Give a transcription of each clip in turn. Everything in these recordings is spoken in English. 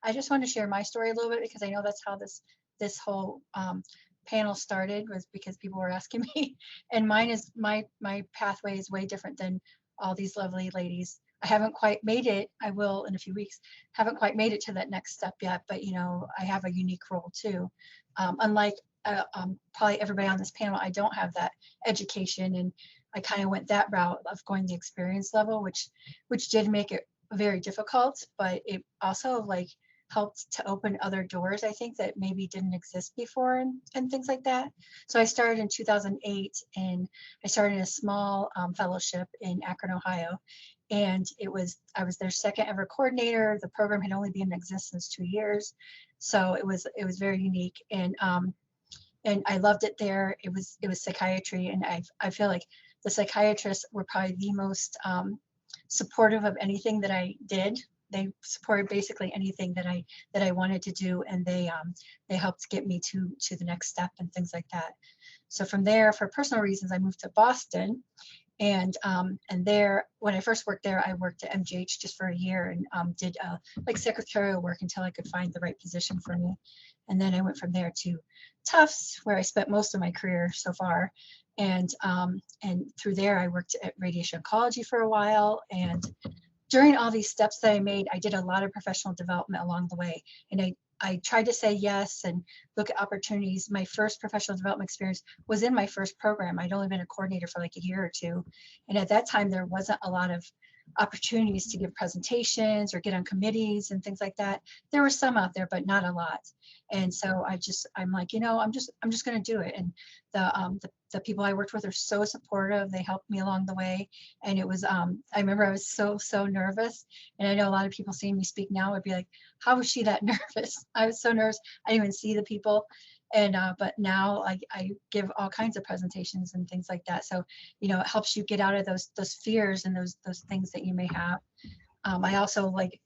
I just want to share my story a little bit because I know that's how this whole panel started, was because people were asking me, and mine is my pathway is way different than all these lovely ladies. I haven't quite made it. I will in a few weeks. Haven't quite made it to that next step yet, but you know, I have a unique role too. Unlike probably everybody on this panel, I don't have that education, and I kind of went that route of going the experience level, which did make it very difficult, but it also like helped to open other doors, I think, that maybe didn't exist before, and things like that. So I started in 2008, and I started in a small fellowship in Akron, Ohio. And I was their second ever coordinator. The program had only been in existence 2 years. So it was very unique. And I loved it there. It was psychiatry. And I feel like the psychiatrists were probably the most supportive of anything that I did. They supported basically anything that I wanted to do, and they helped get me to the next step and things like that. So from there, for personal reasons, I moved to Boston, and there, when I first worked there, I worked at MGH just for a year and did like secretarial work until I could find the right position for me. And then I went from there to Tufts, where I spent most of my career so far. And through there, I worked at radiation oncology for a while. And during all these steps that I made, I did a lot of professional development along the way. And I tried to say yes and look at opportunities. My first professional development experience was in my first program. I'd only been a coordinator for like a year or two. And at that time, there wasn't a lot of opportunities to give presentations or get on committees and things like that. There were some out there, but not a lot. And so I'm like, you know, I'm just going to do it. And the people I worked with are so supportive. They helped me along the way. And it was, I remember I was so nervous. And I know a lot of people seeing me speak now would be like, how was she that nervous? I was so nervous. I didn't even see the people. And but now I give all kinds of presentations and things like that. So, you know, it helps you get out of those fears and those things that you may have. I also like,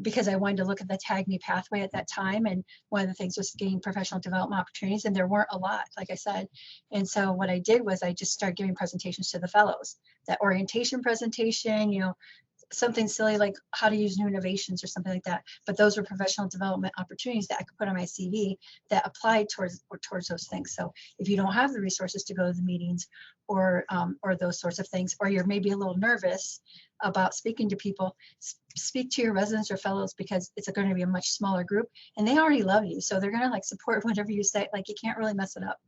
because I wanted to look at the TAGNY pathway at that time. And one of the things was gain professional development opportunities, and there weren't a lot, like I said. And so what I did was I just started giving presentations to the fellows, that orientation presentation, you know, something silly like how to use new innovations or something like that. But those were professional development opportunities that I could put on my CV that applied towards those things. So if you don't have the resources to go to the meetings or those sorts of things, or you're maybe a little nervous about speaking to people, speak to your residents or fellows, because it's going to be a much smaller group and they already love you. So they're going to like support whatever you say. Like you can't really mess it up.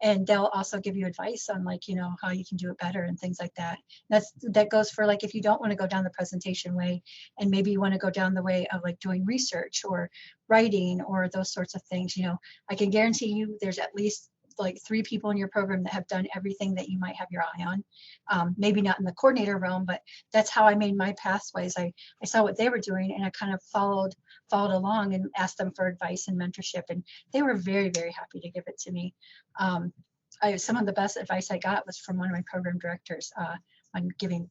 And they'll also give you advice on like, you know, how you can do it better and things like that. That goes for like, if you don't want to go down the presentation way and maybe you want to go down the way of like doing research or writing or those sorts of things, you know, I can guarantee you there's at least like 3 people in your program that have done everything that you might have your eye on. Maybe not in the coordinator realm, but that's how I made my pathways. I saw what they were doing and I kind of followed along and asked them for advice and mentorship, and they were very, very happy to give it to me. Some of the best advice I got was from one of my program directors on giving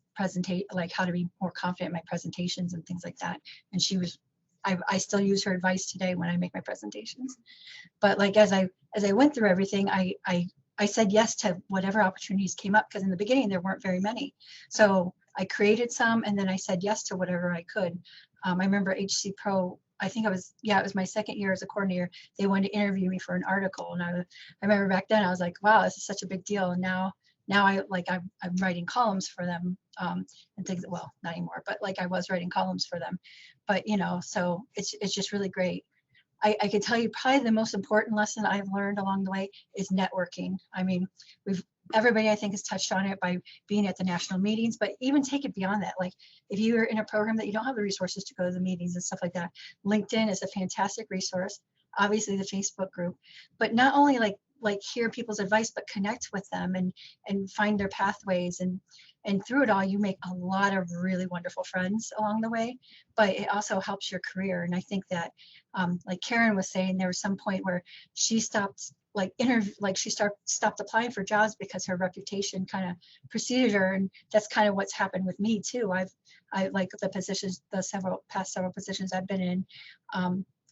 like how to be more confident in my presentations and things like that. And she was, I still use her advice today when I make my presentations. But like as I went through everything, I said yes to whatever opportunities came up, because in the beginning there weren't very many. So I created some and then I said yes to whatever I could. I remember HC Pro, I think it was my second year as a coordinator. They wanted to interview me for an article, and I remember back then I was like, wow, this is such a big deal. And now I'm writing columns for them and things. Well, not anymore, but like I was writing columns for them. But you know, so it's just really great. I can tell you probably the most important lesson I've learned along the way is networking. I mean, everybody I think has touched on it by being at the national meetings, but even take it beyond that. Like if you're in a program that you don't have the resources to go to the meetings and stuff like that, LinkedIn is a fantastic resource. Obviously the Facebook group, but not only like hear people's advice, but connect with them and find their pathways, and through it all you make a lot of really wonderful friends along the way, but it also helps your career. And I think that like Karen was saying, there was some point where she stopped stopped applying for jobs because her reputation kind of preceded her, and that's kind of what's happened with me too. I like the positions, the past several positions I've been in,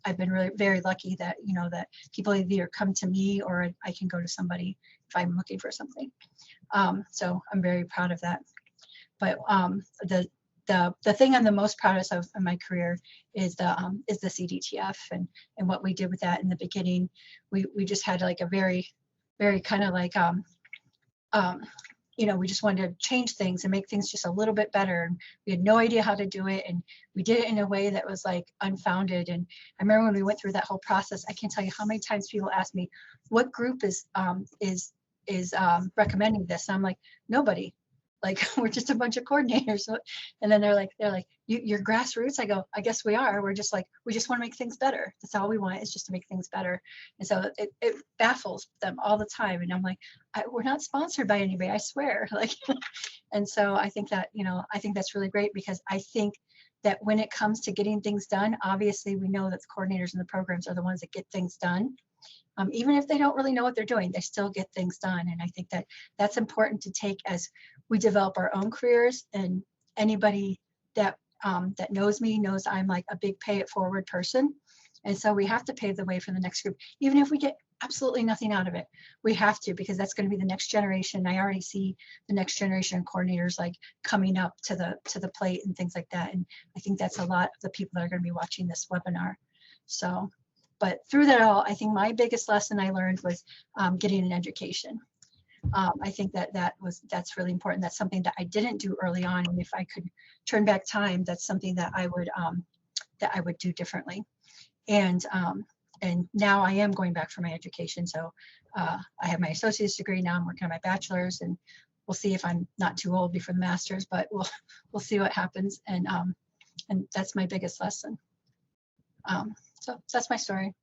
I've been really very lucky that, you know, that people either come to me or I can go to somebody if I'm looking for something. So I'm very proud of that. But the thing I'm the most proudest of in my career is the CDTF and what we did with that in the beginning. We just had like a very kind of like you know, we just wanted to change things and make things just a little bit better. And we had no idea how to do it, and we did it in a way that was like unfounded. And I remember when we went through that whole process, I can't tell you how many times people asked me, "What group is recommending this?" And I'm like, nobody. Like, we're just a bunch of coordinators. And then they're like, you're grassroots. I go, I guess we are. We're just like, we just want to make things better. That's all we want, is just to make things better. And so it baffles them all the time. And I'm like, we're not sponsored by anybody, I swear. Like, and so I think that, you know, I think that's really great, because I think that when it comes to getting things done, obviously we know that the coordinators and the programs are the ones that get things done. Even if they don't really know what they're doing, they still get things done. And I think that that's important to take as we develop our own careers. And anybody that that knows me knows I'm like a big pay it forward person. And so we have to pave the way for the next group, even if we get absolutely nothing out of it. We have to, because that's going to be the next generation. I already see the next generation of coordinators like coming up to the plate and things like that. And I think that's a lot of the people that are going to be watching this webinar. So, but through that all, I think my biggest lesson I learned was getting an education. I think that's really important. That's something that I didn't do early on, and if I could turn back time, that's something that I would do differently. And now I am going back for my education. So I have my associate's degree now. I'm working on my bachelor's, and we'll see if I'm not too old before the master's, but we'll see what happens. And that's my biggest lesson. So that's my story.